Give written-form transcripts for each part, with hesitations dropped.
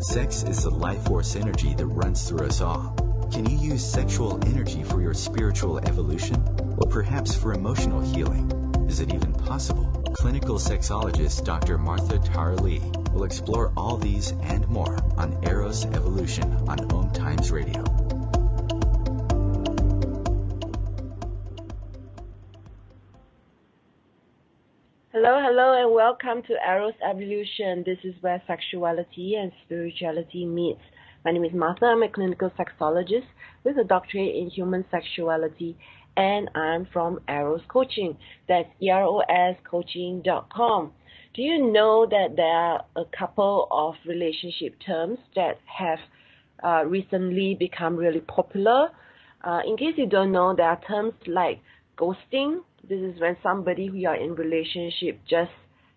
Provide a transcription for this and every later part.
Sex is the life force energy that runs through us all. Can you use sexual energy for your spiritual evolution? Or perhaps for emotional healing? Is it even possible? Clinical sexologist Dr. Martha Tara Lee will explore all these and more on Eros Evolution on OMTimes Radio. Hello, and welcome to Eros Evolution. This is where sexuality and spirituality meets. My name is Martha. I'm a clinical sexologist with a doctorate in human sexuality, and I'm from Eros Coaching. That's eroscoaching.com. Do you know that there are a couple of relationship terms that have recently become really popular? In case you don't know, there are terms like ghosting. This is when somebody who you are in relationship just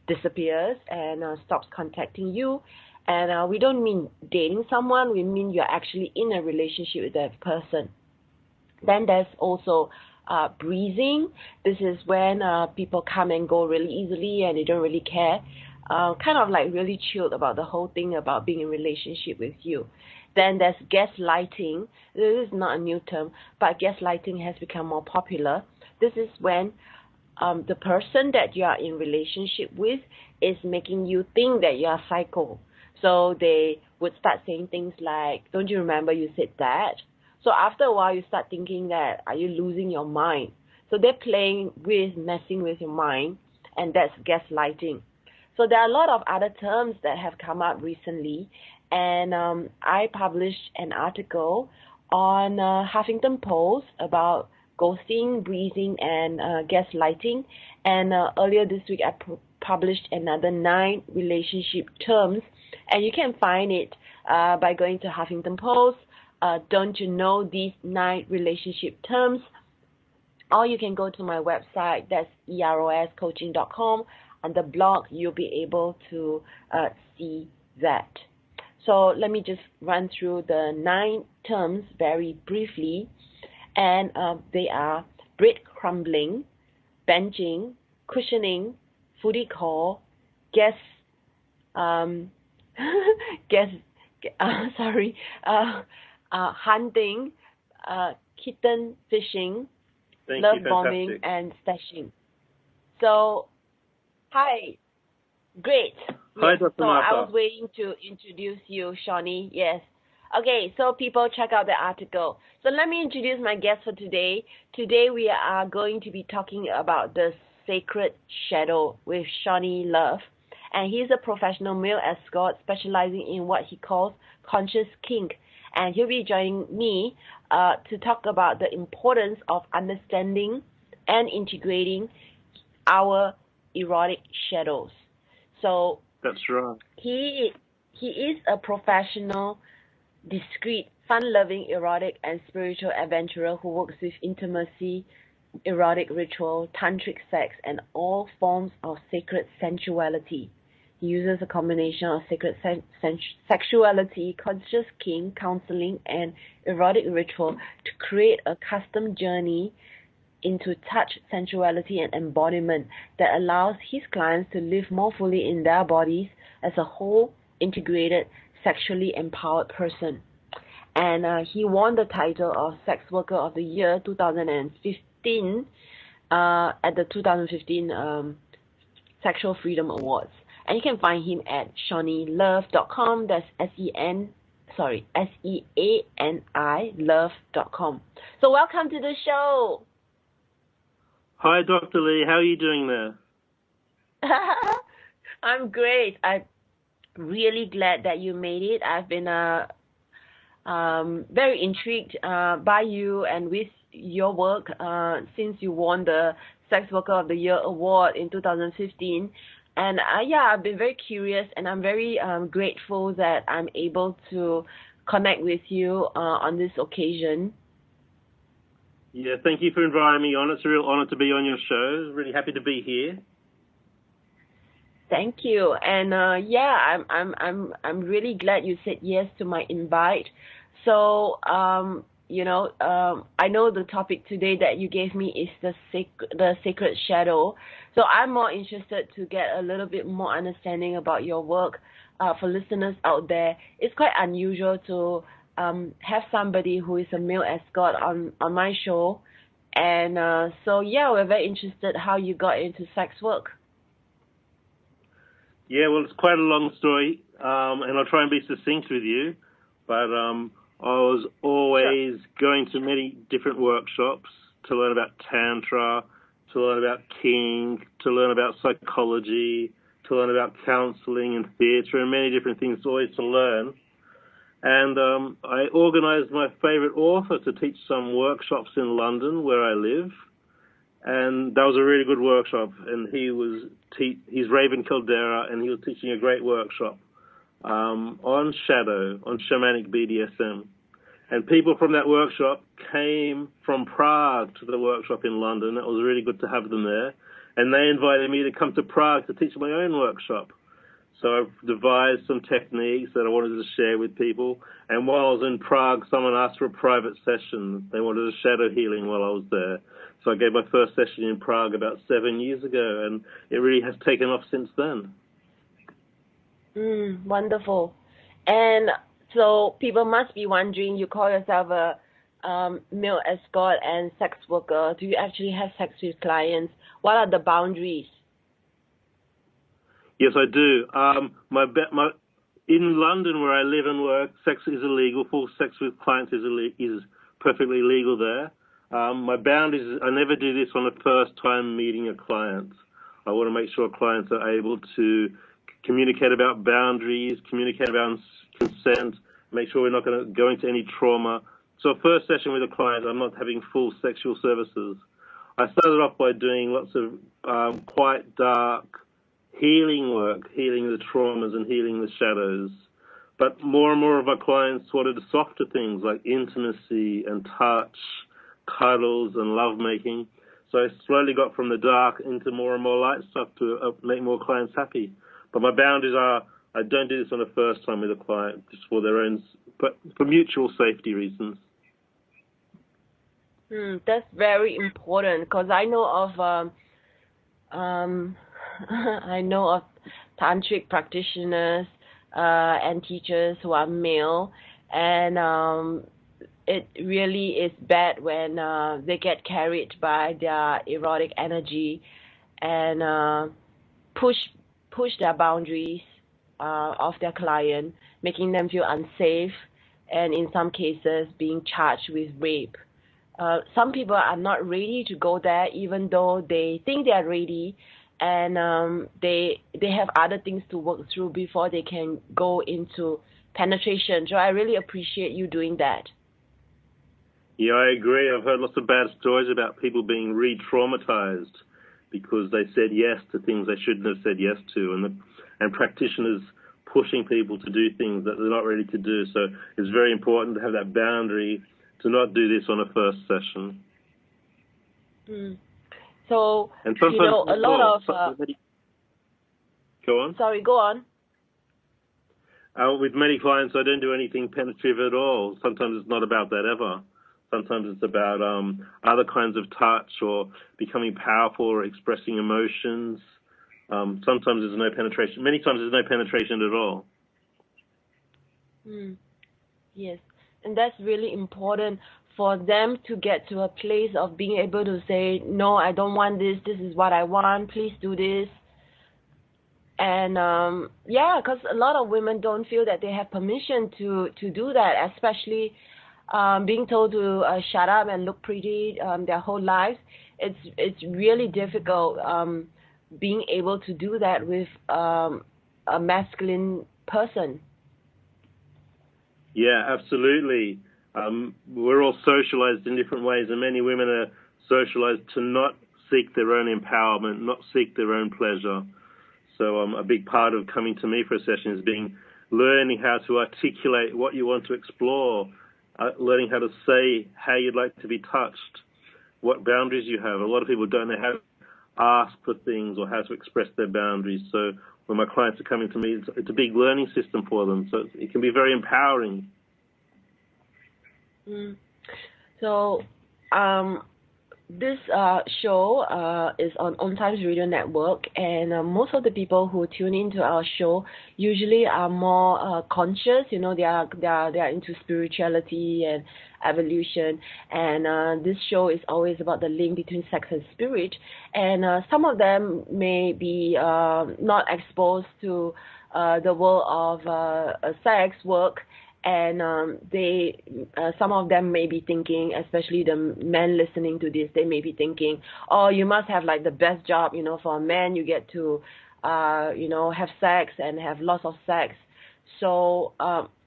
disappears and stops contacting you. And we don't mean dating someone, we mean you're actually in a relationship with that person. Then there's also breezing. This is when people come and go really easily and they don't really care. Kind of like really chilled about the whole thing about being in a relationship with you. Then there's gaslighting. This is not a new term, but gaslighting has become more popular. This is when the person that you are in relationship with is making you think that you are psycho. So they would start saying things like, don't you remember you said that? So after a while, you start thinking that, are you losing your mind? So they're messing with your mind, and that's gaslighting. So there are a lot of other terms that have come up recently, and I published an article on Huffington Post about ghosting, breezing, and gaslighting. And earlier this week, I published another 9 relationship terms, and you can find it by going to Huffington Post. Don't you know these 9 relationship terms? Or you can go to my website, that's eroscoaching.com. On the blog, you'll be able to see that. So let me just run through the 9 terms very briefly. And they are breadcrumbing, benching, cushioning, foodie call, hunting, kitten fishing, love bombing, and stashing. So, hi, great. Hi, Dr. Martha. I was waiting to introduce you, Seani. Yes. Okay, so people check out the article. So let me introduce my guest for today. Today we are going to be talking about the Sacred Shadow with Seani Love. And he's a professional male escort specializing in what he calls conscious kink. And he'll be joining me to talk about the importance of understanding and integrating our erotic shadows. So that's right. He is a professional, discreet, fun-loving, erotic, and spiritual adventurer who works with intimacy, erotic ritual, tantric sex, and all forms of sacred sensuality. He uses a combination of sacred sexuality, conscious kink, counselling, and erotic ritual to create a custom journey into touch, sensuality, and embodiment that allows his clients to live more fully in their bodies as a whole, integrated, sexually empowered person. And he won the title of Sex Worker of the Year 2015 at the 2015 Sexual Freedom Awards. And you can find him at SeaniLove.com. That's SEANI love.com. So welcome to the show. Hi, Dr. Lee. How are you doing there? I'm great. I'm really glad that you made it. I've been very intrigued by you and with your work since you won the Sex Worker of the Year award in 2015. And I've been very curious, and I'm very grateful that I'm able to connect with you on this occasion. Yeah, thank you for inviting me on. It's a real honor to be on your show. Really happy to be here. Thank you. And I'm really glad you said yes to my invite. So I know the topic today that you gave me is the sacred shadow. So I'm more interested to get a little bit more understanding about your work for listeners out there, it's quite unusual to have somebody who is a male escort on my show. And so, yeah, we're very interested how you got into sex work. Yeah, well, it's quite a long story, and I'll try and be succinct with you. But I was always going to many different workshops to learn about Tantra, to learn about Kink, to learn about psychology, to learn about counselling and theatre, and many different things always to learn. And I organised my favourite author to teach some workshops in London, where I live. And that was a really good workshop. And he's Raven Caldera, and he was teaching a great workshop on shadow, on shamanic BDSM. And people from that workshop came from Prague to the workshop in London. It was really good to have them there. And they invited me to come to Prague to teach my own workshop. So I've devised some techniques that I wanted to share with people. And while I was in Prague, someone asked for a private session. They wanted a shadow healing while I was there. So I gave my first session in Prague about 7 years ago, and it really has taken off since then. Wonderful. And so people must be wondering, you call yourself a male escort and sex worker. Do you actually have sex with clients? What are the boundaries? Yes, I do. In London, where I live and work, sex is illegal. Full sex with clients is perfectly legal there. My boundaries, I never do this on the first time meeting a client. I want to make sure clients are able to communicate about boundaries, communicate about consent, make sure we're not going to go into any trauma. So first session with a client, I'm not having full sexual services. I started off by doing lots of quite dark healing work, healing the traumas and healing the shadows. But more and more of our clients wanted softer things like intimacy and touch, cuddles and lovemaking. So I slowly got from the dark into more and more light stuff to make more clients happy. But my boundaries are, I don't do this on the first time with a client, just for their own, but for mutual safety reasons. That's very important, because I know of I know of tantric practitioners and teachers who are male, and it really is bad when they get carried by their erotic energy and push their boundaries of their client, making them feel unsafe, and in some cases being charged with rape. Some people are not ready to go there, even though they think they are ready, and they have other things to work through before they can go into penetration. So I really appreciate you doing that. Yeah, I agree. I've heard lots of bad stories about people being re-traumatized because they said yes to things they shouldn't have said yes to, and practitioners pushing people to do things that they're not ready to do. So it's very important to have that boundary to not do this on a first session. So, and you know, a lot of... go on. Sorry, go on. With many clients, I don't do anything penetrative at all. Sometimes it's not about that ever. Sometimes it's about other kinds of touch or becoming powerful or expressing emotions. Sometimes there's no penetration. Many times there's no penetration at all. Yes, and that's really important for them to get to a place of being able to say, no, I don't want this. This is what I want. Please do this. And yeah, because a lot of women don't feel that they have permission to do that, especially being told to shut up and look pretty their whole lives. It's really difficult being able to do that with a masculine person. Yeah, absolutely. We're all socialized in different ways, and many women are socialized to not seek their own empowerment, not seek their own pleasure. So a big part of coming to me for a session is learning how to articulate what you want to explore, learning how to say how you'd like to be touched, what boundaries you have. A lot of people don't know how to ask for things or how to express their boundaries. So when my clients are coming to me, it's a big learning system for them. So it can be very empowering. So this show is on OMTimes Radio Network, and most of the people who tune into our show usually are more conscious. You know, they are into spirituality and evolution, and this show is always about the link between sex and spirit. And some of them may be not exposed to the world of sex work. And some of them may be thinking, especially the men listening to this, they may be thinking, oh, you must have like the best job, you know, for a man, you get to, have sex and have lots of sex. So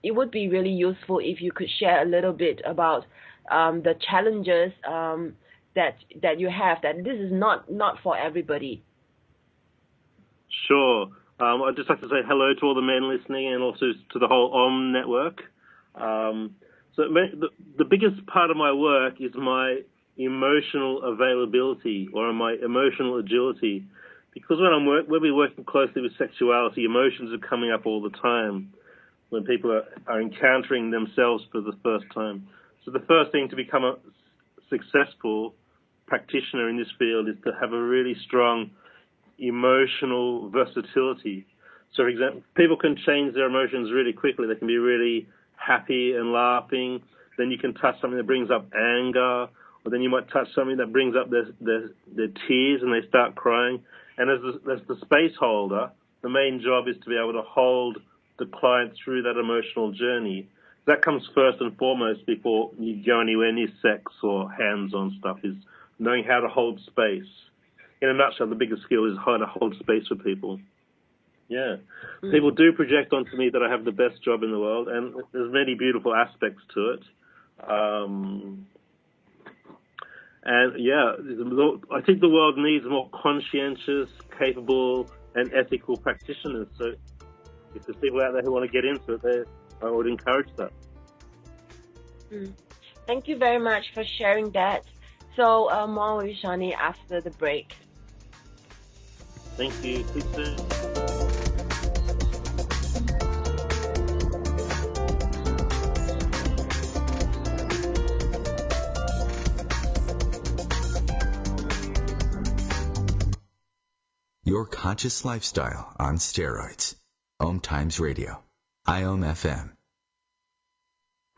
it would be really useful if you could share a little bit about the challenges that you have, that this is not for everybody. Sure. I'd just like to say hello to all the men listening and also to the whole OM network. So the biggest part of my work is my emotional availability or my emotional agility. Because when we're working closely with sexuality, emotions are coming up all the time when people are encountering themselves for the first time. So the first thing to become a successful practitioner in this field is to have a really strong emotional versatility. So, for example, people can change their emotions really quickly. They can be really happy and laughing. Then you can touch something that brings up anger, or then you might touch something that brings up their tears and they start crying. And as the space holder, the main job is to be able to hold the client through that emotional journey. That comes first and foremost before you go anywhere near sex or hands-on stuff, is knowing how to hold space. In a nutshell, the biggest skill is how to hold space for people. Yeah. People do project onto me that I have the best job in the world, and there's many beautiful aspects to it. And, yeah, I think the world needs more conscientious, capable, and ethical practitioners. So if there's people out there who want to get into it, I would encourage that. Thank you very much for sharing that. So more with Seani after the break. Thank you. See you soon. Your conscious lifestyle on steroids. OMTimes Radio. IOM FM.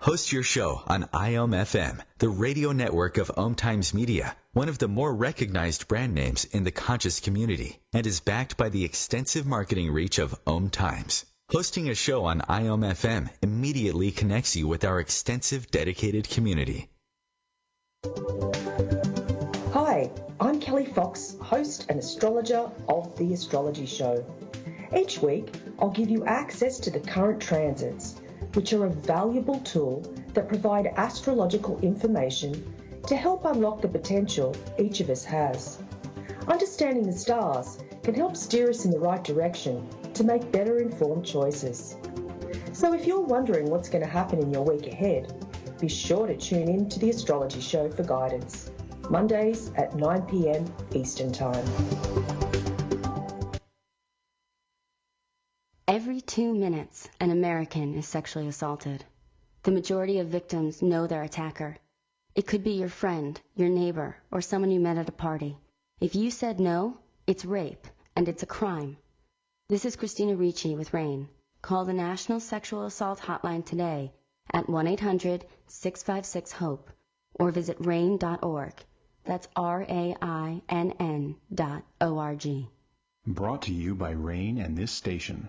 Host your show on IOM FM, the radio network of OMTimes Media, one of the more recognized brand names in the conscious community, and is backed by the extensive marketing reach of OMTimes. Hosting a show on IOM FM immediately connects you with our extensive dedicated community. Hi, I'm Kelly Fox, host and astrologer of The Astrology Show. Each week, I'll give you access to the current transits, which are a valuable tool that provide astrological information to help unlock the potential each of us has. Understanding the stars can help steer us in the right direction to make better informed choices. So if you're wondering what's going to happen in your week ahead, be sure to tune in to The Astrology Show for guidance, Mondays at 9 p.m. Eastern Time. Every 2 minutes, an American is sexually assaulted. The majority of victims know their attacker. It could be your friend, your neighbor, or someone you met at a party. If you said no, it's rape, and it's a crime. This is Christina Ricci with RAIN. Call the National Sexual Assault Hotline today at 1-800-656-HOPE or visit RAIN.org. That's RAINN.org. Brought to you by RAIN and this station.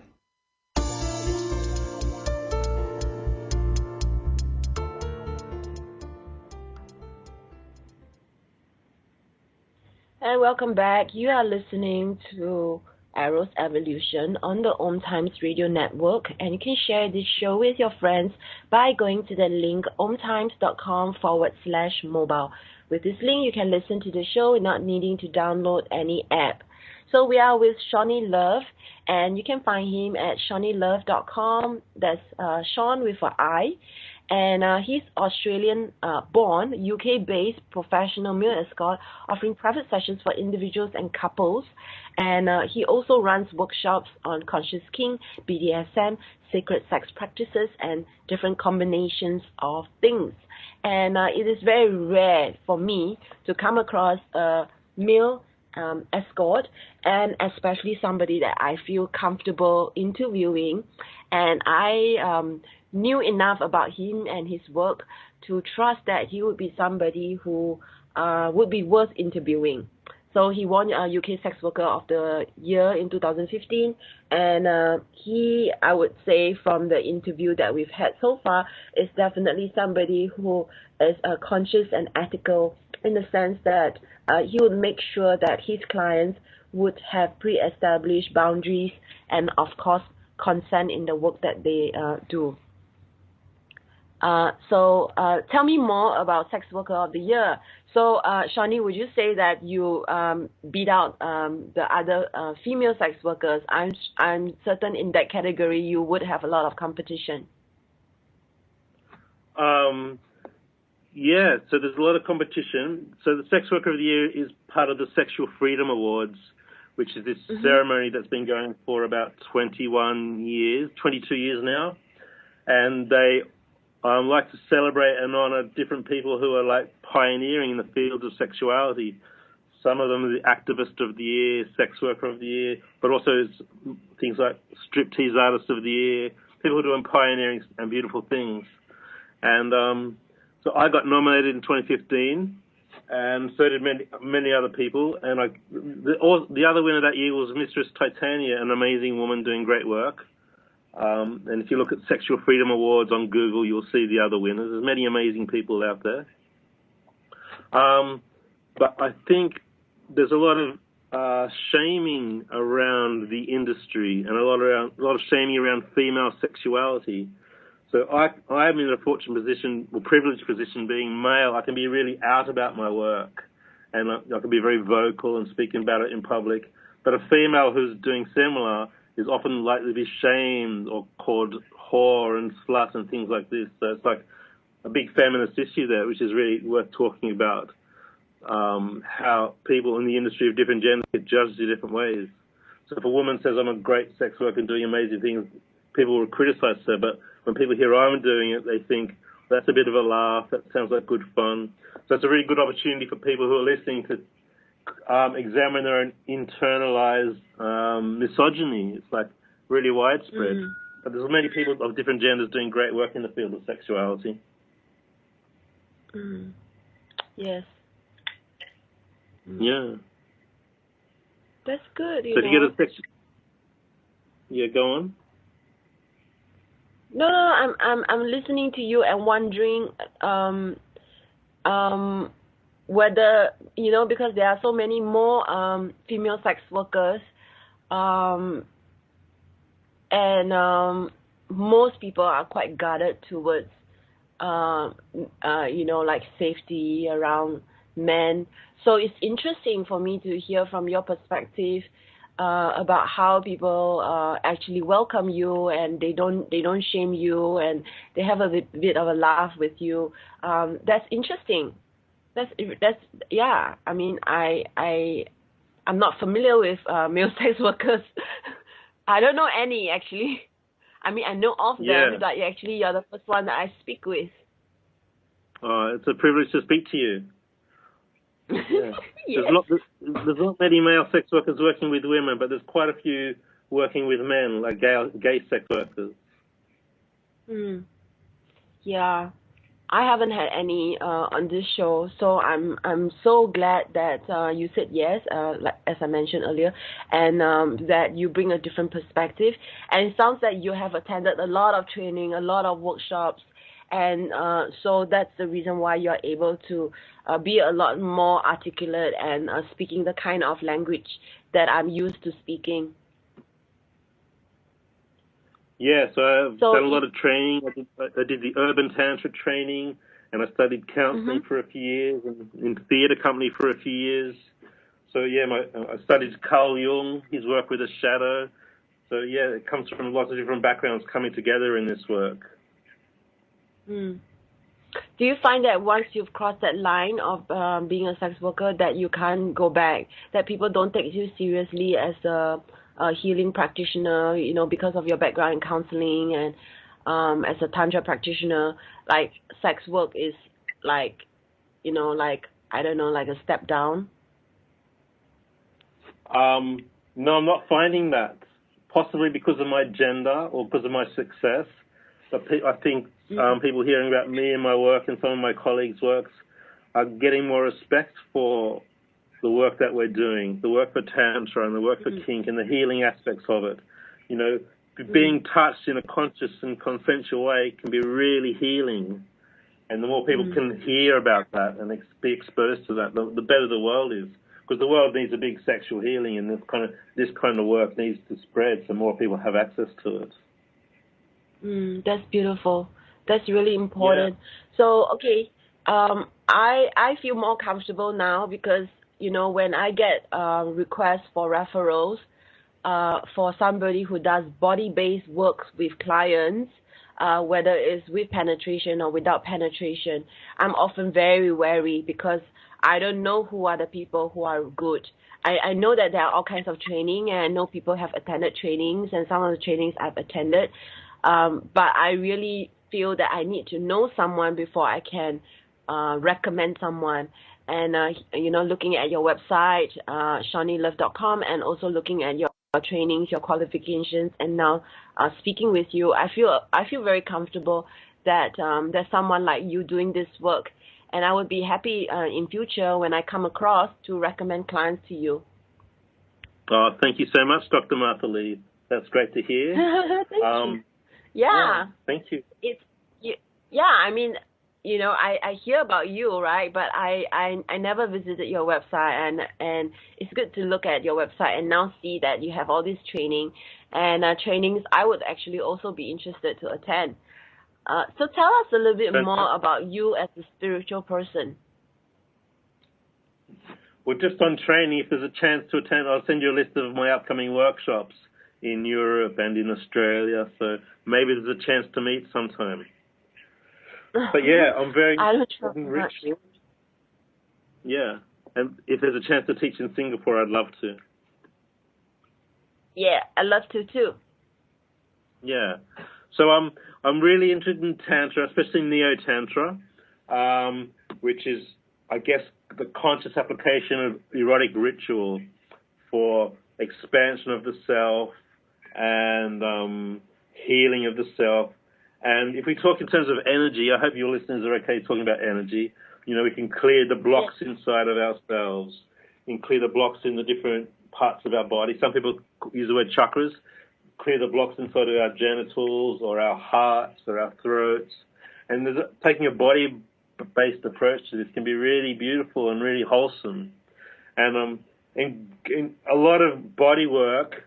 And welcome back. You are listening to Eros Evolution on the OMTimes Radio Network, and you can share this show with your friends by going to the link omtimes.com/mobile. With this link, you can listen to the show without needing to download any app. So we are with Seani Love, and you can find him at seanilove.com. That's Sean with an I. And he's Australian-born, UK-based professional male escort, offering private sessions for individuals and couples. And he also runs workshops on conscious kink, BDSM, sacred sex practices, and different combinations of things. And it is very rare for me to come across a male escort, and especially somebody that I feel comfortable interviewing. And I knew enough about him and his work to trust that he would be somebody who would be worth interviewing. So he won UK Sex Worker of the Year in 2015, and he, I would say, from the interview that we've had so far, is definitely somebody who is conscious and ethical, in the sense that he would make sure that his clients would have pre-established boundaries and, of course, consent in the work that they do. So tell me more about Sex Worker of the Year. So, Seani, would you say that you beat out the other female sex workers? I'm certain in that category you would have a lot of competition. Yeah, so there's a lot of competition. So the Sex Worker of the Year is part of the Sexual Freedom Awards, which is this ceremony that's been going for about 22 years now. And they like to celebrate and honor different people who are like pioneering in the field of sexuality. Some of them are the Activist of the Year, Sex Worker of the Year, but also things like Striptease Artist of the Year, people who are doing pioneering and beautiful things. And so I got nominated in 2015, and so did many other people. And the other winner that year was Mistress Titania, an amazing woman doing great work. And if you look at Sexual Freedom Awards on Google, you'll see the other winners. There's many amazing people out there. But I think there's a lot of shaming around the industry, and a lot of shaming around female sexuality. So I'm in a fortunate position, or privileged position, being male. I can be really out about my work, and I can be very vocal and speaking about it in public. But a female who's doing similar is often likely to be shamed or called whore and slut and things like this. So it's like a big feminist issue there, which is really worth talking about, how people in the industry of different genders get judged in different ways. So if a woman says, I'm a great sex worker and doing amazing things, people will criticize her. But when people hear I'm doing it, they think, that's a bit of a laugh, that sounds like good fun. So it's a really good opportunity for people who are listening to examine their own internalized misogyny. It's like really widespread. But there's many people of different genders doing great work in the field of sexuality. Yes. Yeah. That's good. So if you get a sex, yeah, go on. No, I'm listening to you and wondering whether, because there are so many more female sex workers, and most people are quite guarded towards, like safety around men. So it's interesting for me to hear from your perspective about how people actually welcome you, and they don't shame you, and they have a bit of a laugh with you. That's interesting. That's yeah. I mean, I'm not familiar with male sex workers. I don't know any, actually. I mean, I know of them, but actually you're the first one that I speak with. It's a privilege to speak to you. Yeah. Yes. There's not many male sex workers working with women, but there's quite a few working with men, like gay sex workers. Yeah. I haven't had any on this show, so I'm so glad that you said yes, like as I mentioned earlier, and that you bring a different perspective. And it sounds like you have attended a lot of training, a lot of workshops, and so that's the reason why you're able to be a lot more articulate and speaking the kind of language that I'm used to speaking. Yeah, so I've done a lot of training. I did the urban Tantra training, and I studied counselling for a few years, and in theatre company for a few years. So yeah, I studied Carl Jung, his work with the shadow. So yeah, it comes from lots of different backgrounds coming together in this work. Do you find that once you've crossed that line of being a sex worker that you can't go back, that people don't take you seriously as a healing practitioner, you know, because of your background in counseling and as a Tantra practitioner, like sex work is like, you know, like, I don't know, like a step down? No, I'm not finding that. Possibly because of my gender or because of my success. But I think people hearing about me and my work and some of my colleagues' works are getting more respect for the work that we're doing, the work for Tantra and the work for Kink and the healing aspects of it. You know, being touched in a conscious and consensual way can be really healing. And the more people can hear about that and be exposed to that, the better the world is. Because the world needs a big sexual healing, and this kind of work needs to spread so more people have access to it. That's beautiful. That's really important. Yeah. So, okay, I feel more comfortable now because, you know, when I get requests for referrals for somebody who does body-based work with clients, whether it's with penetration or without penetration, I'm often very wary because I don't know who are the people who are good. I know that there are all kinds of training, and I know people have attended trainings, and some of the trainings I've attended. But I really feel that I need to know someone before I can recommend someone. And, you know, looking at your website, SeaniLove.com, and also looking at your trainings, your qualifications, and now speaking with you, I feel very comfortable that there's someone like you doing this work. And I would be happy in future when I come across to recommend clients to you. Oh, thank you so much, Dr. Martha Lee. That's great to hear. Thank you. Yeah. Thank you. Yeah, I mean, you know, I hear about you, right? But I never visited your website, and it's good to look at your website and now see that you have all this training and trainings I would actually also be interested to attend. So tell us a little bit more about you as a spiritual person. Well, just on training, if there's a chance to attend, I'll send you a list of my upcoming workshops in Europe and in Australia. So maybe there's a chance to meet sometime. But yeah, I'm very ritual. Yeah, and if there's a chance to teach in Singapore, I'd love to. Yeah, I'd love to too. Yeah, so I'm really interested in Tantra, especially Neo-Tantra, which is, I guess, the conscious application of erotic ritual for expansion of the self and healing of the self. And if we talk in terms of energy, I hope your listeners are okay talking about energy. You know, we can clear the blocks inside of ourselves, we can clear the blocks in the different parts of our body. Some people use the word chakras, clear the blocks inside of our genitals or our hearts or our throats. And taking a body-based approach to this can be really beautiful and really wholesome. And in a lot of body work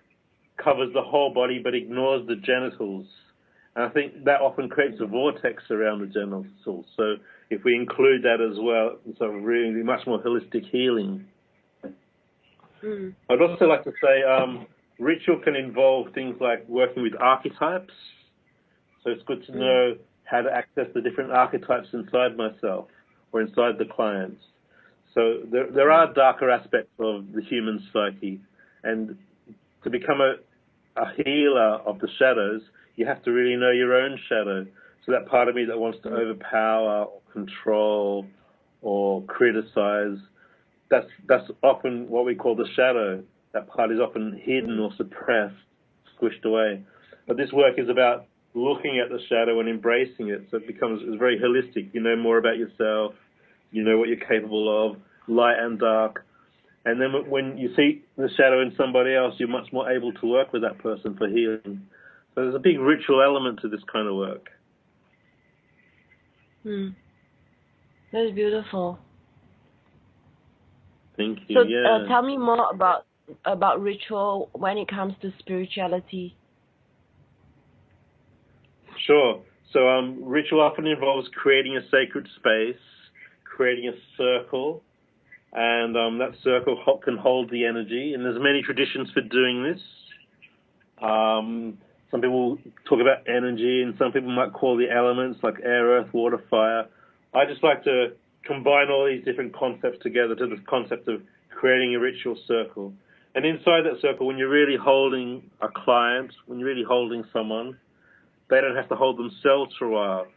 covers the whole body but ignores the genitals. And I think that often creates a vortex around the genitals. So if we include that as well, it's a really much more holistic healing. I'd also like to say ritual can involve things like working with archetypes. So it's good to know how to access the different archetypes inside myself or inside the clients. So there are darker aspects of the human psyche. And to become a healer of the shadows, you have to really know your own shadow. So that part of me that wants to overpower or control or criticize, that's often what we call the shadow. That part is often hidden or suppressed, squished away. But this work is about looking at the shadow and embracing it. So it's very holistic. You know more about yourself. You know what you're capable of, light and dark. And then when you see the shadow in somebody else, you're much more able to work with that person for healing. So there's a big ritual element to this kind of work. That's beautiful. Thank you. So tell me more about ritual when it comes to spirituality. Sure. So ritual often involves creating a sacred space, creating a circle, and that circle can hold the energy. And there's many traditions for doing this. Some people talk about energy, and some people might call the elements like air, earth, water, fire. I just like to combine all these different concepts together to the concept of creating a ritual circle. And inside that circle, when you're really holding a client, when you're really holding someone, they don't have to hold themselves for a while.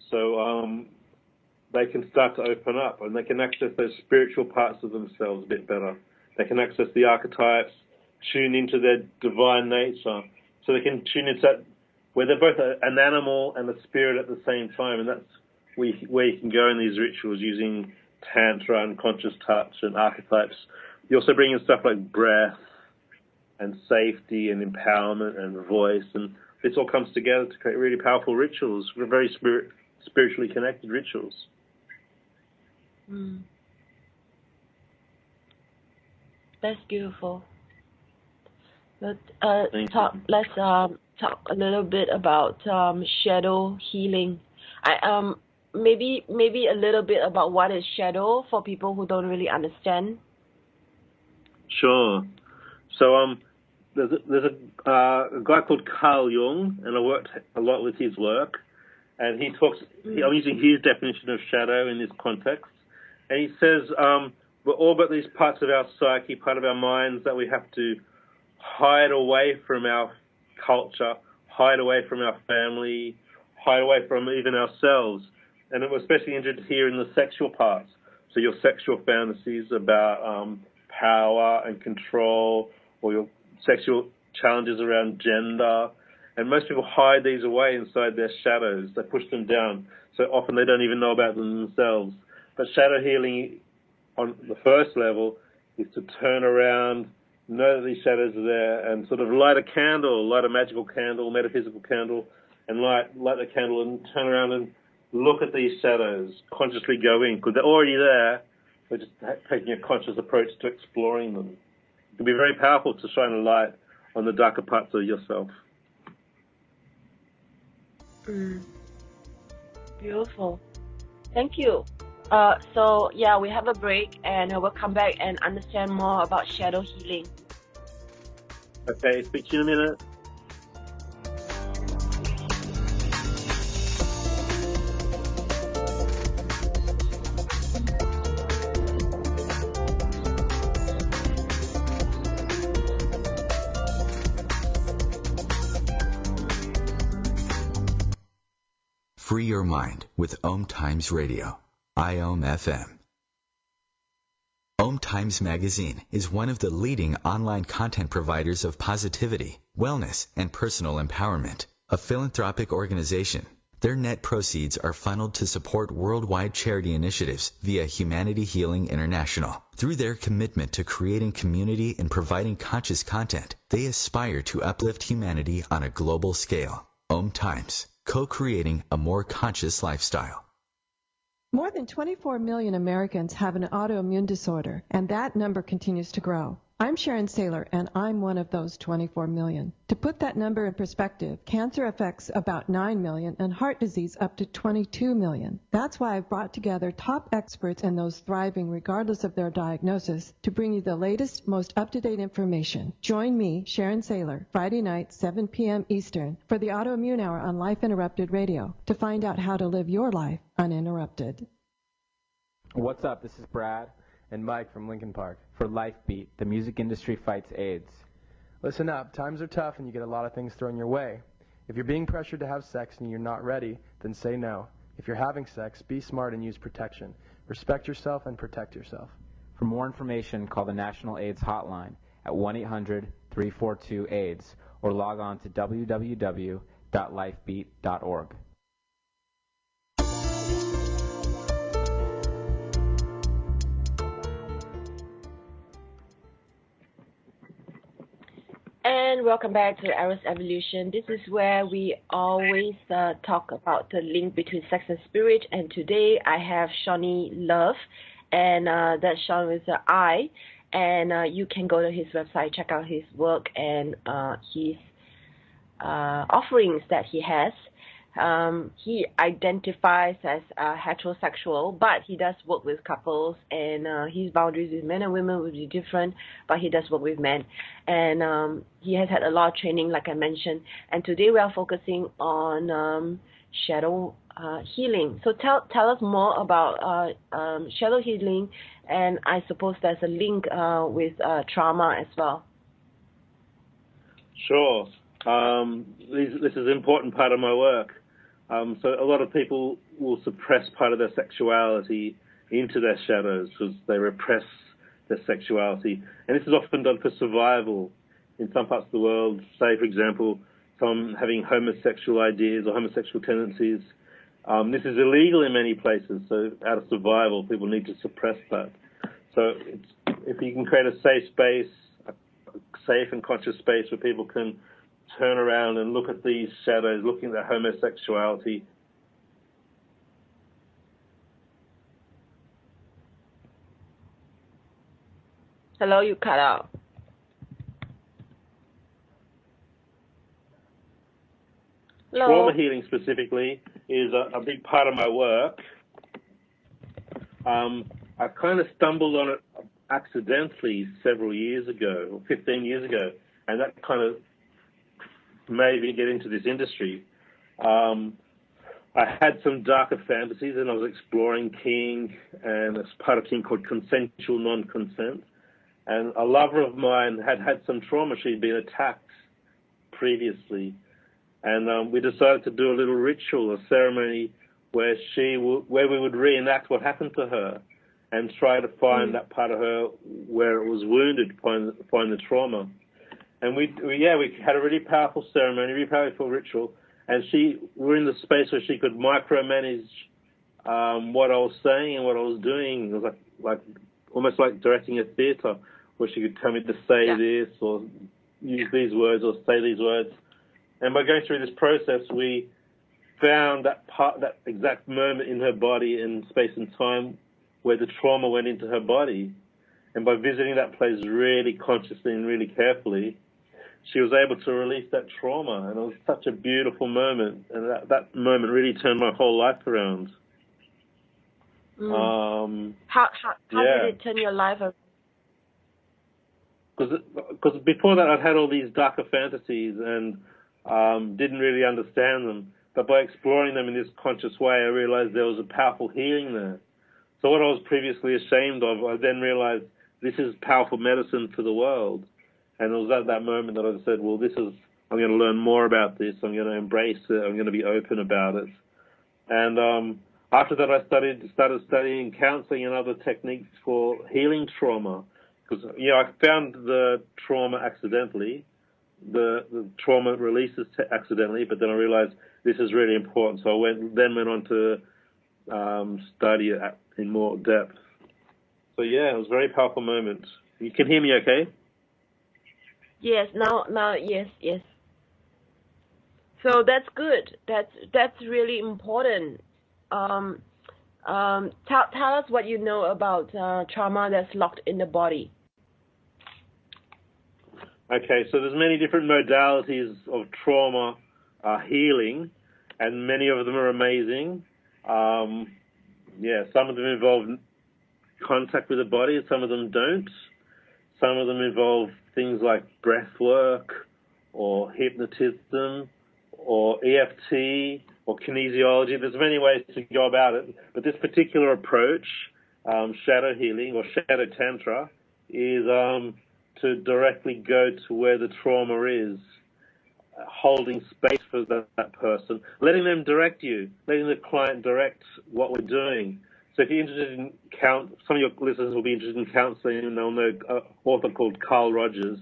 So they can start to open up and they can access those spiritual parts of themselves a bit better. They can access the archetypes, tune into their divine nature. So they can tune into that, where they're both an animal and a spirit at the same time. And that's where you can go in these rituals using Tantra and conscious touch and archetypes. You also bring in stuff like breath and safety and empowerment and voice. And this all comes together to create really powerful rituals, very spiritually connected rituals. Mm. That's beautiful. Let's talk a little bit about shadow healing. Maybe a little bit about what is shadow for people who don't really understand. Sure. So there's a guy called Carl Jung, and I worked a lot with his work, and he talks. I'm using his definition of shadow in this context, and he says we're all got these parts of our psyche, part of our minds that we have to hide away from our culture, hide away from our family, hide away from even ourselves. And I'm especially interested here in the sexual parts. So your sexual fantasies about power and control, or your sexual challenges around gender. And most people hide these away inside their shadows. They push them down. So often they don't even know about them themselves. But shadow healing on the first level is to turn around, know that these shadows are there, and sort of light a magical candle, metaphysical candle, and light the candle and turn around and look at these shadows, consciously go in, because they're already there. We're just taking a conscious approach to exploring them. It can be very powerful to shine a light on the darker parts of yourself. Beautiful. Thank you. So, we have a break, and we'll come back and understand more about shadow healing. Okay, speak to you in a minute. Free your mind with OMTimes Radio, IOM FM. OMTimes Magazine is one of the leading online content providers of positivity, wellness, and personal empowerment, a philanthropic organization. Their net proceeds are funneled to support worldwide charity initiatives via Humanity Healing International. Through their commitment to creating community and providing conscious content, they aspire to uplift humanity on a global scale. OMTimes, co-creating a more conscious lifestyle. More than 24 million Americans have an autoimmune disorder, and that number continues to grow. I'm Sharon Saylor, and I'm one of those 24 million. To put that number in perspective, cancer affects about 9 million and heart disease up to 22 million. That's why I've brought together top experts and those thriving regardless of their diagnosis to bring you the latest, most up-to-date information. Join me, Sharon Saylor, Friday night, 7 p.m. Eastern, for the Autoimmune Hour on Life Interrupted Radio to find out how to live your life uninterrupted. What's up? This is Brad and Mike from Lincoln Park for Life Beat, the music industry fights AIDS. Listen up, times are tough and you get a lot of things thrown your way. If you're being pressured to have sex and you're not ready, then say no. If you're having sex, be smart and use protection. Respect yourself and protect yourself. For more information, call the National AIDS Hotline at 1-800-342-AIDS or log on to www.lifebeat.org. And welcome back to Eros Evolution. This is where we always talk about the link between sex and spirit. And today I have Seani Love, and that Sean is an I. And you can go to his website, check out his work and his offerings that he has. He identifies as heterosexual, but he does work with couples, and his boundaries with men and women will be different, but he does work with men. And he has had a lot of training, like I mentioned. And today we are focusing on shadow healing. So tell us more about shadow healing, and I suppose there's a link with trauma as well. Sure. This is an important part of my work. So a lot of people will suppress part of their sexuality into their shadows because they repress their sexuality. And this is often done for survival in some parts of the world. Say, for example, some having homosexual ideas or homosexual tendencies. This is illegal in many places, so out of survival, people need to suppress that. So if you can create a safe space, a safe and conscious space where people can turn around and look at these shadows, looking at their homosexuality. Hello, you cut out. Hello. Trauma healing specifically is a big part of my work. I kind of stumbled on it accidentally several years ago, or 15 years ago, and that kind of made me get into this industry. I had some darker fantasies, and I was exploring Kink, and there's part of Kink called consensual non-consent. And a lover of mine had some trauma. She'd been attacked previously. And we decided to do a little ritual, a ceremony where where we would reenact what happened to her and try to find that part of her where it was wounded, find the trauma. And we had a really powerful ceremony, really powerful ritual, and we're in the space where she could micromanage what I was saying and what I was doing. It was like almost like directing a theater where she could tell me to say this or use these words or say these words. And by going through this process, we found that exact moment in her body in space and time where the trauma went into her body. And by visiting that place really consciously and really carefully, she was able to release that trauma. And it was such a beautiful moment. And that moment really turned my whole life around. How did it turn your life around? Because before that, I'd had all these darker fantasies and didn't really understand them. But by exploring them in this conscious way, I realized there was a powerful healing there. So what I was previously ashamed of, I then realized this is powerful medicine for the world. And it was at that moment that I said, well, I'm going to learn more about this. I'm going to embrace it. I'm going to be open about it. And after that, I started studying counselling and other techniques for healing trauma. Because, I found the trauma accidentally. The trauma releases accidentally, but then I realized this is really important. So I went on to study it in more depth. So, it was a very powerful moment. You can hear me okay? Yes, now, yes. So that's good. That's really important. Tell us what you know about trauma that's locked in the body. Okay, so there's many different modalities of trauma healing, and many of them are amazing. Some of them involve contact with the body, and some of them don't. Some of them involve things like breath work, or hypnotism, or EFT, or kinesiology. There's many ways to go about it, but this particular approach, shadow healing or shadow tantra, is to directly go to where the trauma is, holding space for that person, letting them direct you, letting the client direct what we're doing. So if you're interested in some of your listeners will be interested in counselling, and they'll know an author called Carl Rogers,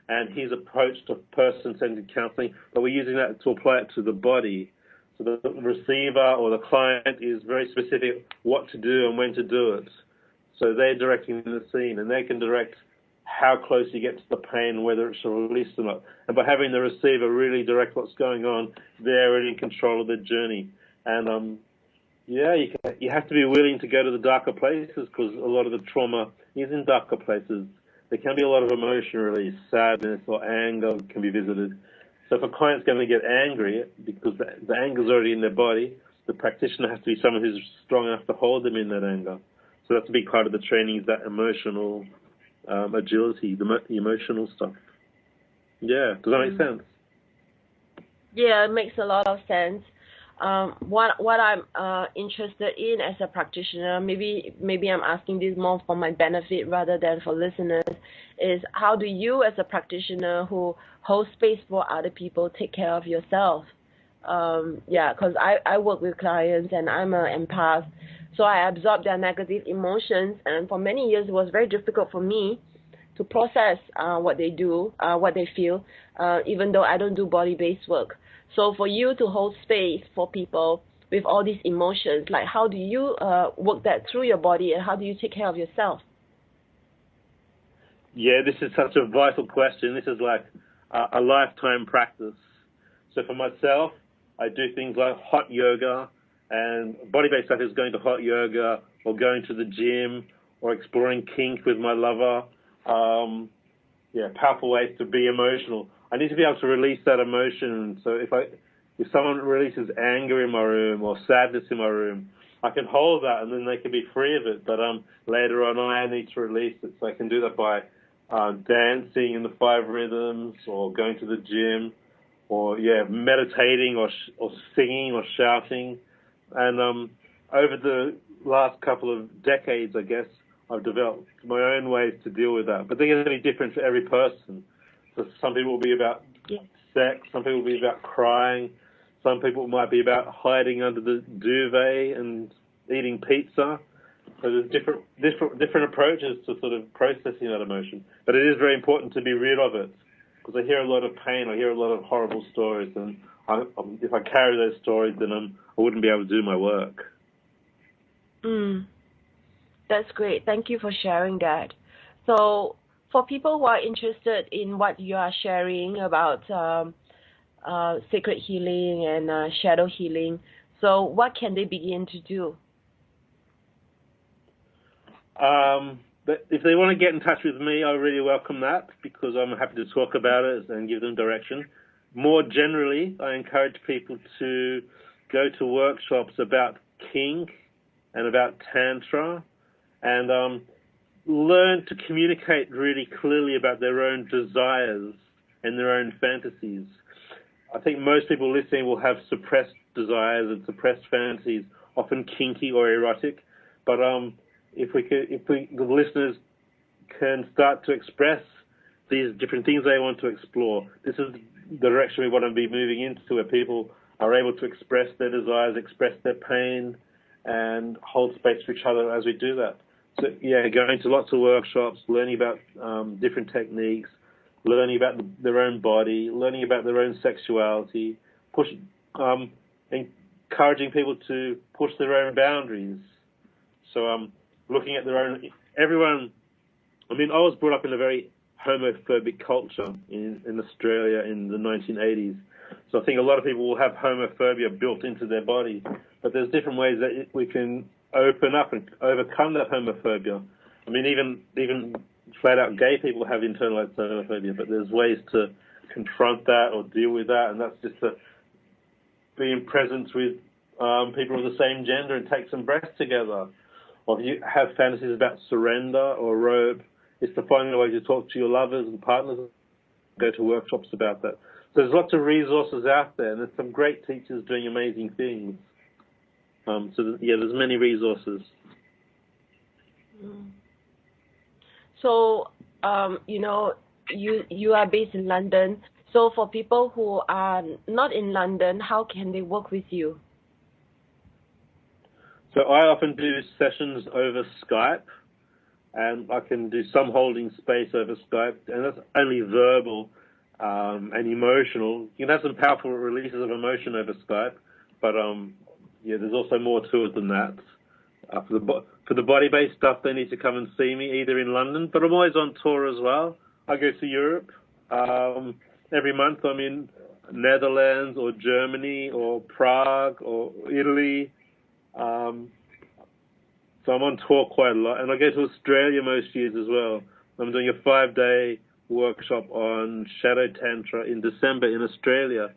and his approach to person-centered counselling, but we're using that to apply it to the body. So the receiver or the client is very specific what to do and when to do it. So they're directing the scene, and they can direct how close you get to the pain, whether it's released or not. And by having the receiver really direct what's going on, they're already in control of the journey. And you have to be willing to go to the darker places, because a lot of the trauma is in darker places. There can be a lot of emotion release, sadness or anger can be visited. So if a client's going to get angry, because the anger's already in their body, the practitioner has to be someone who's strong enough to hold them in that anger. So that's a big part of the training, is that emotional agility, the emotional stuff. Yeah, does that make sense? Yeah, it makes a lot of sense. What I'm interested in as a practitioner, maybe I'm asking this more for my benefit rather than for listeners, is how do you as a practitioner who holds space for other people take care of yourself? Because I work with clients and I'm an empath, so I absorb their negative emotions, and for many years it was very difficult for me to process what they do, what they feel, even though I don't do body-based work. So for you to hold space for people with all these emotions, like how do you work that through your body, and how do you take care of yourself? Yeah, this is such a vital question. This is like a lifetime practice. So for myself, I do things like hot yoga, and body-based stuff is going to hot yoga or going to the gym or exploring kink with my lover. Powerful ways to be emotional. I need to be able to release that emotion. So if someone releases anger in my room or sadness in my room, I can hold that and then they can be free of it. But later on, I need to release it. So I can do that by dancing in the 5 rhythms, or going to the gym, or meditating, or singing, or shouting. And over the last couple of decades, I guess, I've developed my own ways to deal with that. But they're going to be different for every person. So some people will be about sex, some people will be about crying, some people might be about hiding under the duvet and eating pizza. So there's different approaches to sort of processing that emotion. But it is very important to be rid of it, because I hear a lot of pain, I hear a lot of horrible stories, and if I carry those stories, then I wouldn't be able to do my work. That's great. Thank you for sharing that. So for people who are interested in what you are sharing about sacred healing and shadow healing, so what can they begin to do? But if they want to get in touch with me, I really welcome that, because I'm happy to talk about it and give them direction. More generally, I encourage people to go to workshops about kink and about Tantra, and learn to communicate really clearly about their own desires and their own fantasies. I think most people listening will have suppressed desires and suppressed fantasies, often kinky or erotic. But if the listeners can start to express these different things they want to explore, this is the direction we want to be moving into, where people are able to express their desires, express their pain, and hold space for each other as we do that. So, going to lots of workshops, learning about different techniques, learning about their own body, learning about their own sexuality, encouraging people to push their own boundaries. So looking at their own... I was brought up in a very homophobic culture in Australia in the 1980s. So I think a lot of people will have homophobia built into their body. But there's different ways that we can open up and overcome that homophobia. I mean, even flat-out gay people have internalized homophobia, but there's ways to confront that or deal with that, and that's just to be in presence with people of the same gender and take some breaths together. Or if you have fantasies about surrender or robe, it's to find a way to talk to your lovers and partners, go to workshops about that. So there's lots of resources out there, and there's some great teachers doing amazing things. There's many resources. So, you are based in London. So for people who are not in London, how can they work with you? So I often do sessions over Skype, and I can do some holding space over Skype, and that's only verbal and emotional. You can have some powerful releases of emotion over Skype, but there's also more to it than that. For the body-based stuff, they need to come and see me, either in London, but I'm always on tour as well. I go to Europe. Every month I'm in Netherlands or Germany or Prague or Italy. So I'm on tour quite a lot. And I go to Australia most years as well. I'm doing a 5-day workshop on Shadow Tantra in December in Australia.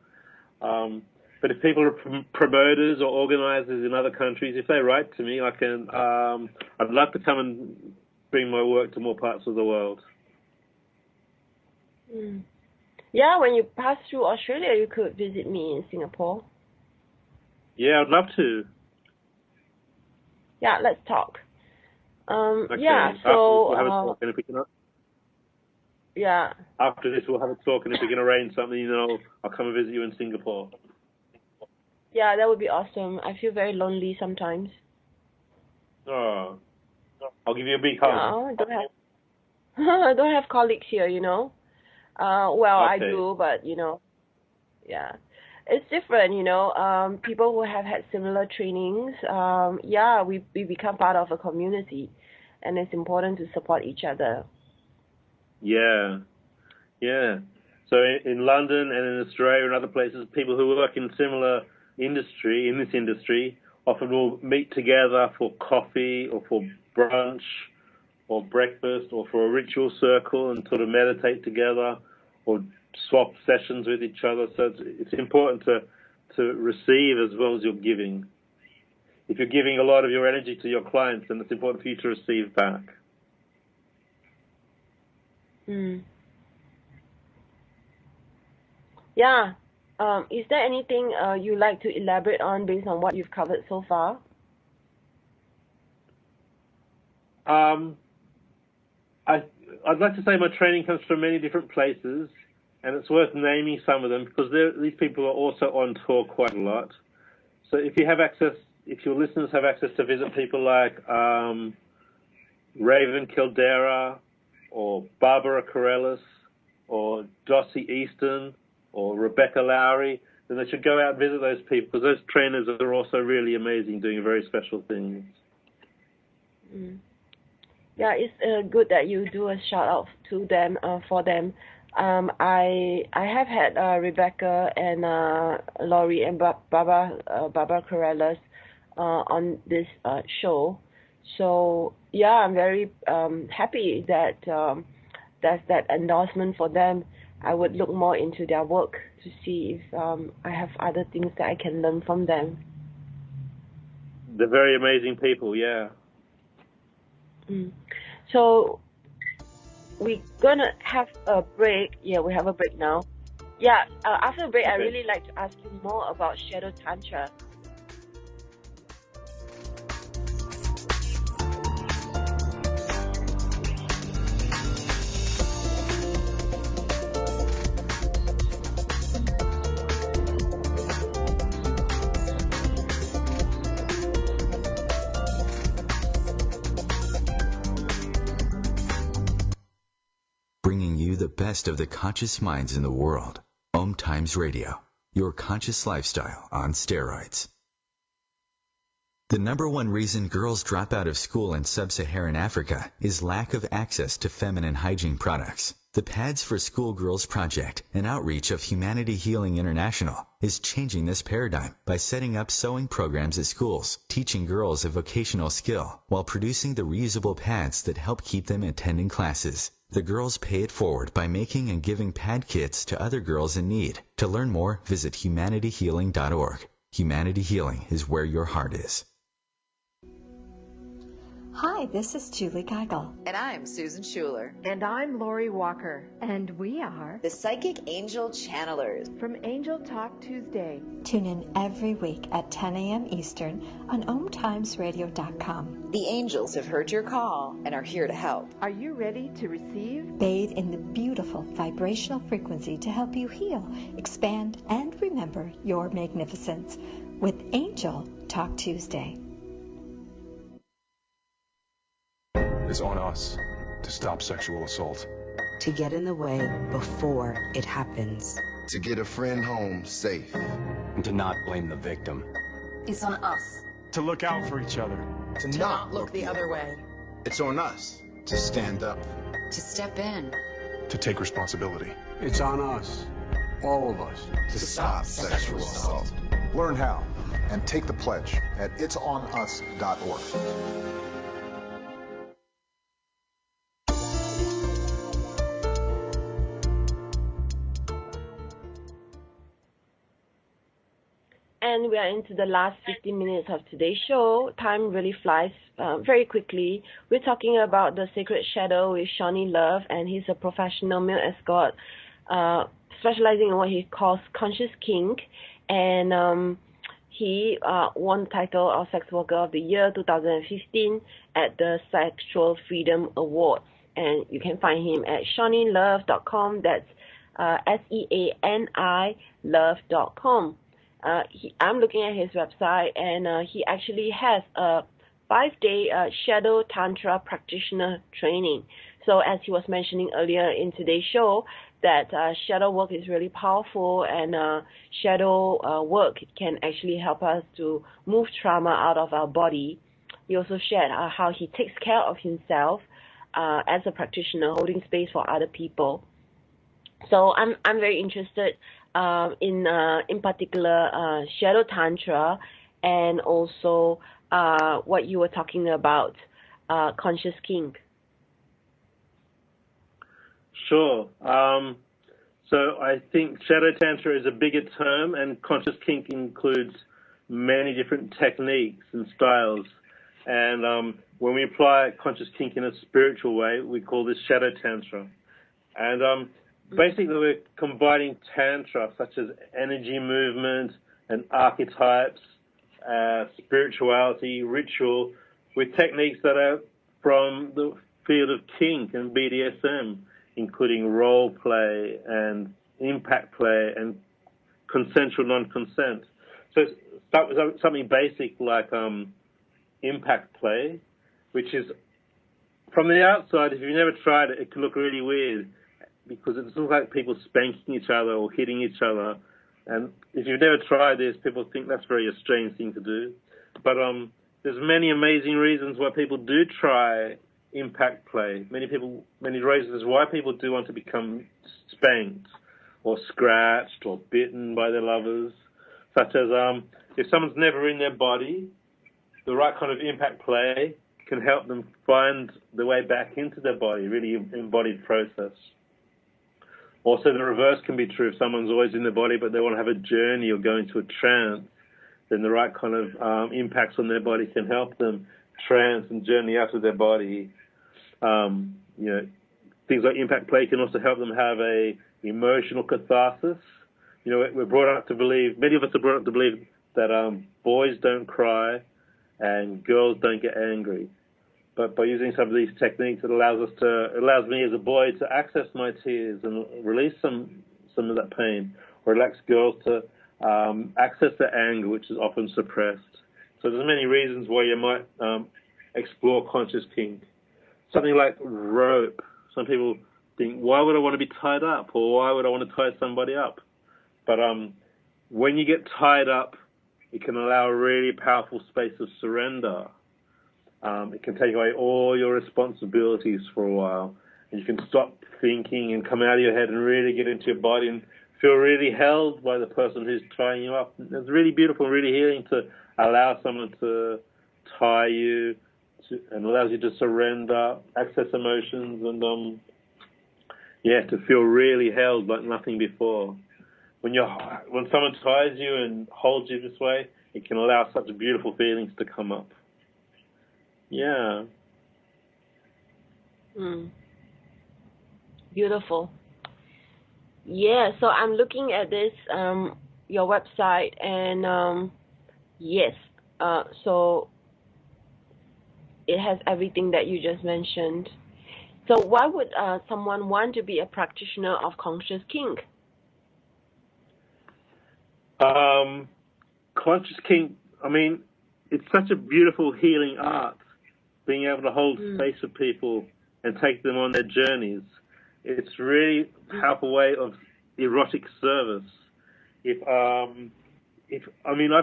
But if people are promoters or organizers in other countries, if they write to me, I can. I'd love to come and bring my work to more parts of the world. Yeah, when you pass through Australia, you could visit me in Singapore. Yeah, I'd love to. Yeah, let's talk. Okay. Yeah, After so... we'll have a talk, and if we can, yeah. after this, we'll have a talk, and if we can arrange something, I'll come and visit you in Singapore. Yeah, that would be awesome. I feel very lonely sometimes. Oh, I'll give you a big hug. I don't have colleagues here, Well, Okay. I do, but, yeah. It's different, people who have had similar trainings, we become part of a community, and it's important to support each other. Yeah. So in London and in Australia and other places, people who work in similar in this industry, often will meet together for coffee or for brunch or breakfast or for a ritual circle and sort of meditate together or swap sessions with each other. So it's important to receive as well as you're giving. If you're giving a lot of your energy to your clients, then it's important for you to receive back. Yeah. Is there anything you'd like to elaborate on based on what you've covered so far? I'd like to say my training comes from many different places, and it's worth naming some of them because these people are also on tour quite a lot. So if your listeners have access to visit people like Raven Kildera or Barbara Corellis or Dossie Easton or Rebecca Lowry, then they should go out and visit those people because those trainers are also really amazing, doing very special things. Yeah, it's good that you do a shout out to them for them. I have had Rebecca and Laurie and Barbara Corellis on this show. So yeah, I'm very happy that there's that endorsement for them. I would look more into their work to see if I have other things that I can learn from them. They're very amazing people, yeah. So we're gonna have a break. Yeah, we have a break now. Yeah, after the break, okay. I really like to ask you more about Shadow Tantra. Bringing you the best of the conscious minds in the world. OMTimes Radio, your conscious lifestyle on steroids. The number one reason girls drop out of school in sub-Saharan Africa is lack of access to feminine hygiene products. The Pads for Schoolgirls Project, an outreach of Humanity Healing International, is changing this paradigm by setting up sewing programs at schools, teaching girls a vocational skill, while producing the reusable pads that help keep them attending classes. The girls pay it forward by making and giving pad kits to other girls in need. To learn more, visit humanityhealing.org. Humanity Healing is where your heart is. Hi, this is Julie Geigel. And I'm Susan Schuler. And I'm Lori Walker. And we are the Psychic Angel Channelers from Angel Talk Tuesday. Tune in every week at 10 a.m. Eastern on OMTimesRadio.com. The angels have heard your call and are here to help. Are you ready to receive? Bathe in the beautiful vibrational frequency to help you heal, expand, and remember your magnificence with Angel Talk Tuesday. Is on us to stop sexual assault. To get in the way before it happens. To get a friend home safe. And to not blame the victim. It's on us. To look out for each other. To not look the other way. It's on us to stand up. To step in. To take responsibility. It's on us, all of us, to stop sexual assault. Learn how and take the pledge at itsonus.org. And we are into the last 15 minutes of today's show. Time really flies very quickly. We're talking about the Sacred Shadow with Seani Love, and he's a professional male escort specializing in what he calls conscious kink. And He won the title of Sex Worker of the Year 2015 at the Sexual Freedom Awards. And you can find him at seanilove.com. That's SEANI love.com. I'm looking at his website, and he actually has a 5-day Shadow Tantra Practitioner training. So as he was mentioning earlier in today's show, that shadow work is really powerful, and shadow work can actually help us to move trauma out of our body. He also shared how he takes care of himself as a practitioner, holding space for other people. So I'm very interested in particular Shadow Tantra, and also what you were talking about, conscious kink. Sure. So I think Shadow Tantra is a bigger term, and conscious kink includes many different techniques and styles. And when we apply conscious kink in a spiritual way, we call this Shadow Tantra. And basically, we're combining Tantra, such as energy movement and archetypes, spirituality, ritual, with techniques that are from the field of kink and BDSM, including role play and impact play and consensual non-consent. So start with something basic like impact play, which is, from the outside, if you've never tried it, it can look really weird, because it looks like people spanking each other or hitting each other. And if you've never tried this, people think that's very a strange thing to do. But there's many amazing reasons why people do try impact play. Many reasons why people do want to become spanked or scratched or bitten by their lovers, such as if someone's never in their body, the right kind of impact play can help them find the way back into their body, really embodied process. Also, the reverse can be true. If someone's always in their body but they want to have a journey or go into a trance, then the right kind of impacts on their body can help them trance and journey out of their body. Things like impact play can also help them have a emotional catharsis. We're brought up to believe, many of us are brought up to believe that boys don't cry and girls don't get angry. But by using some of these techniques, it allows me as a boy to access my tears and release some of that pain, or it allows girls to access their anger, which is often suppressed. So there's many reasons why you might explore conscious kink. Something like rope. Some people think, why would I want to be tied up, or why would I want to tie somebody up? But when you get tied up, it can allow a really powerful space of surrender. It can take away all your responsibilities for a while, and you can stop thinking and come out of your head and really get into your body and feel really held by the person who's tying you up. It's really beautiful, really healing to allow someone to tie you, and allows you to surrender, access emotions, and to feel really held like nothing before. When someone ties you and holds you this way, it can allow such beautiful feelings to come up. Yeah. Beautiful. Yeah, so I'm looking at this, your website, and yes, so it has everything that you just mentioned. So why would someone want to be a practitioner of conscious kink? Conscious kink, it's such a beautiful healing art, being able to hold space with people and take them on their journeys. It's really a powerful way of erotic service. I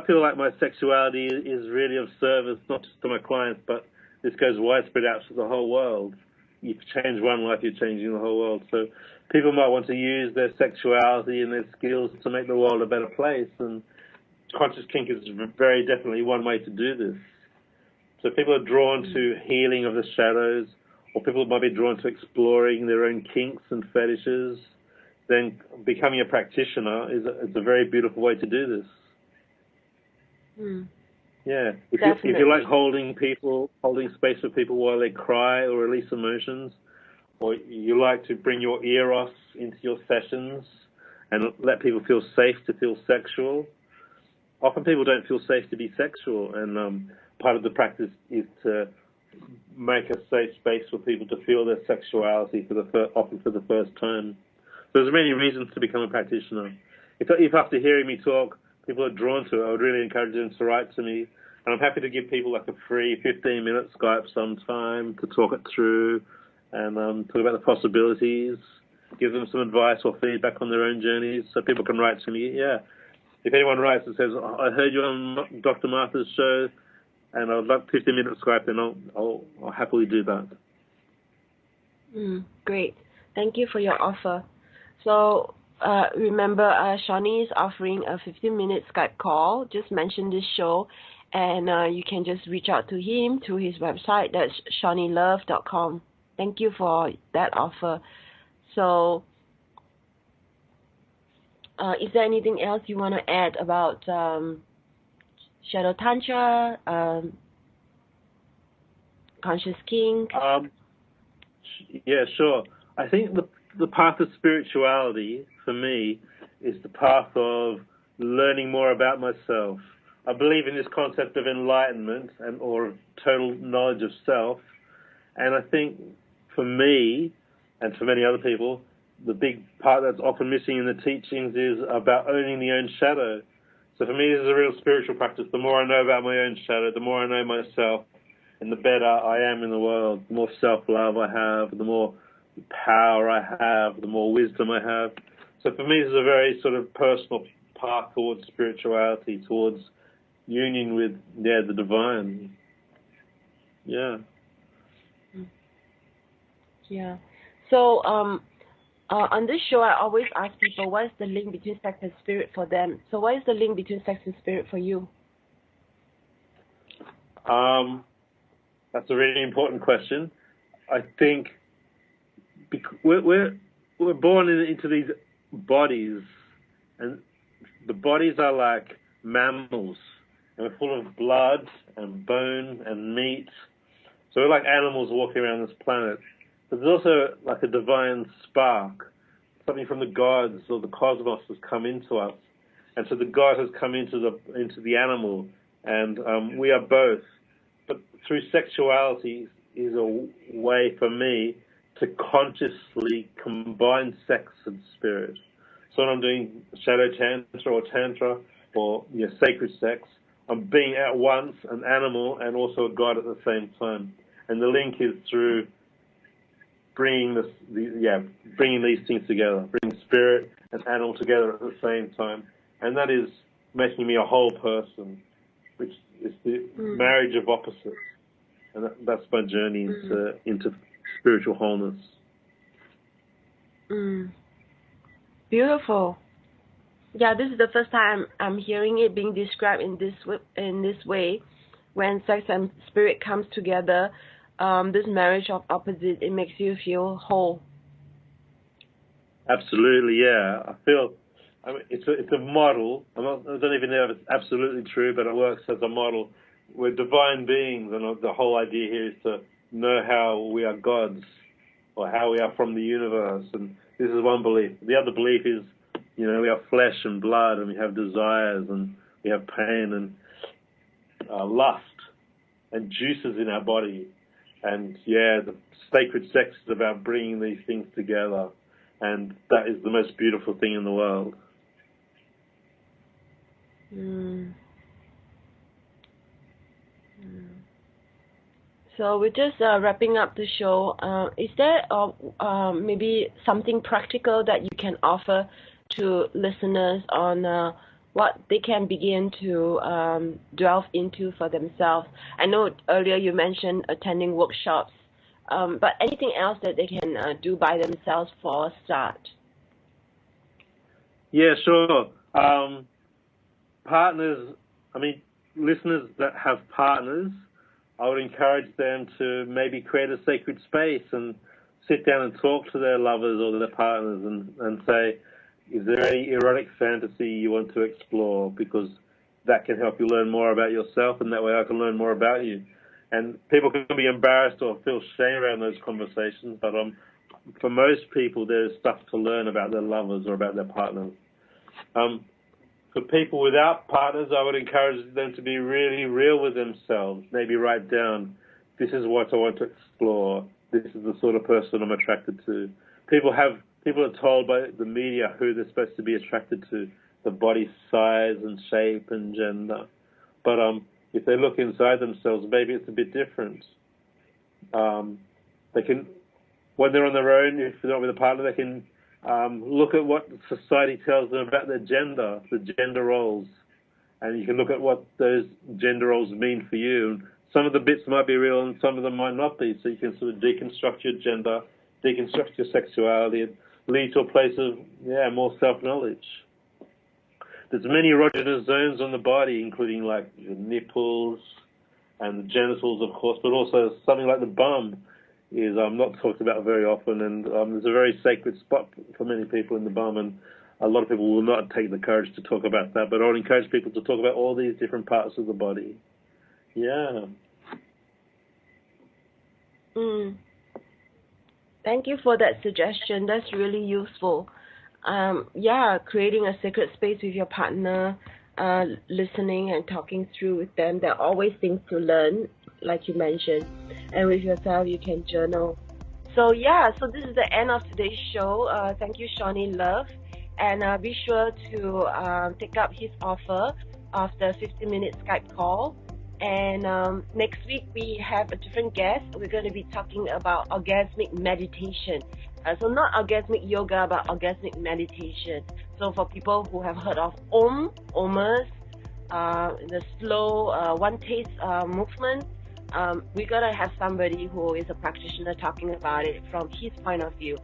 feel like my sexuality is really of service, not just to my clients, but this goes widespread out to the whole world. If you change one life, you're changing the whole world. So people might want to use their sexuality and their skills to make the world a better place, and conscious kink is very definitely one way to do this. So people are drawn to healing of the shadows, or people might be drawn to exploring their own kinks and fetishes. Then becoming a practitioner is a very beautiful way to do this. Yeah, if you like holding space for people while they cry or release emotions, or you like to bring your eros into your sessions and let people feel safe to feel sexual, often people don't feel safe to be sexual, and part of the practice is to make a safe space for people to feel their sexuality often for the first time. So there's many reasons to become a practitioner. If after hearing me talk, people are drawn to it, I would really encourage them to write to me. And I'm happy to give people like a free 15-minute Skype sometime to talk it through and talk about the possibilities, give them some advice or feedback on their own journeys so people can write to me. Yeah. If anyone writes and says, I heard you on Dr. Martha's show and I would love 15-minute Skype, then I'll happily do that. Great. Thank you for your offer. So remember, Seani is offering a 15-minute Skype call. Just mention this show, and you can just reach out to him through his website. That's seanilove.com. Thank you for that offer. So is there anything else you want to add about Shadow Tantra, Conscious Kink? Yeah, sure. I think the path of spirituality, for me, is the path of learning more about myself. I believe in this concept of enlightenment or total knowledge of self. And I think for me, and for many other people, the big part that's often missing in the teachings is about owning the own shadow. So for me, this is a real spiritual practice. The more I know about my own shadow, the more I know myself, and the better I am in the world. The more self-love I have, the more power I have, the more wisdom I have. So for me, this is a very sort of personal path towards spirituality, towards union with, the divine. Yeah. Yeah. So on this show, I always ask people, what is the link between sex and spirit for them? So what is the link between sex and spirit for you? That's a really important question. I think we're born into these bodies, and the bodies are like mammals, and we're full of blood and bone and meat. So we're like animals walking around this planet. But there's also like a divine spark, something from the gods or the cosmos has come into us, and so the God has come into the animal, and we are both. But through sexuality is a way for me to consciously combine sex and spirit. So when I'm doing Shadow Tantra or Tantra or Sacred Sex, I'm being at once an animal and also a god at the same time. And the link is through bringing these things together, bringing spirit and animal together at the same time. And that is making me a whole person, which is the marriage of opposites. And that's my journey into spiritual wholeness. Beautiful. Yeah, this is the first time I'm hearing it being described in this way. When sex and spirit comes together, this marriage of opposites, it makes you feel whole. Absolutely, yeah. It's a model. I don't even know if it's absolutely true, but it works as a model. We're divine beings, and the whole idea here is to know how we are gods, or how we are from the universe. And this is one belief. The other belief is, we have flesh and blood, and we have desires, and we have pain and lust and juices in our body. And the sacred sex is about bringing these things together, and that is the most beautiful thing in the world. So we're just wrapping up the show. Is there maybe something practical that you can offer to listeners on what they can begin to delve into for themselves? I know earlier you mentioned attending workshops, but anything else that they can do by themselves for a start? Yeah, sure. Listeners that have partners, I would encourage them to maybe create a sacred space and sit down and talk to their lovers or their partners and say, is there any erotic fantasy you want to explore? Because that can help you learn more about yourself, and that way I can learn more about you. And people can be embarrassed or feel shame around those conversations, but for most people, there's stuff to learn about their lovers or about their partners. For people without partners, I would encourage them to be really real with themselves. Maybe write down, this is what I want to explore. This is the sort of person I'm attracted to. People are told by the media who they're supposed to be attracted to, the body size and shape and gender. But if they look inside themselves, maybe it's a bit different. They can, when they're on their own, if they're not with a partner, they can look at what society tells them about their gender, the gender roles. And you can look at what those gender roles mean for you. Some of the bits might be real and some of them might not be. So you can sort of deconstruct your gender, deconstruct your sexuality, and lead to a place of, more self-knowledge. There's many erogenous zones on the body, including like the nipples and the genitals, of course, but also something like the bum is not talked about very often, and there's a very sacred spot for many people in the bum, and a lot of people will not take the courage to talk about that, but I would encourage people to talk about all these different parts of the body. Yeah. Thank you for that suggestion. That's really useful. Creating a sacred space with your partner, listening and talking through with them. There are always things to learn, like you mentioned. And with yourself, you can journal. So this is the end of today's show. Thank you, Seani Love. And be sure to take up his offer of the 15-minute Skype call. And next week, we have a different guest. We're going to be talking about orgasmic meditation. So not orgasmic yoga, but orgasmic meditation. So for people who have heard of OMers, the slow one-taste movement, we're going to have somebody who is a practitioner talking about it from his point of view.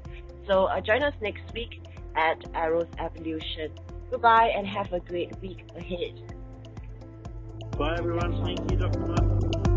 So join us next week at Arrow's Evolution. Goodbye and have a great week ahead. Bye, everyone. Thank you, Dr. Mark.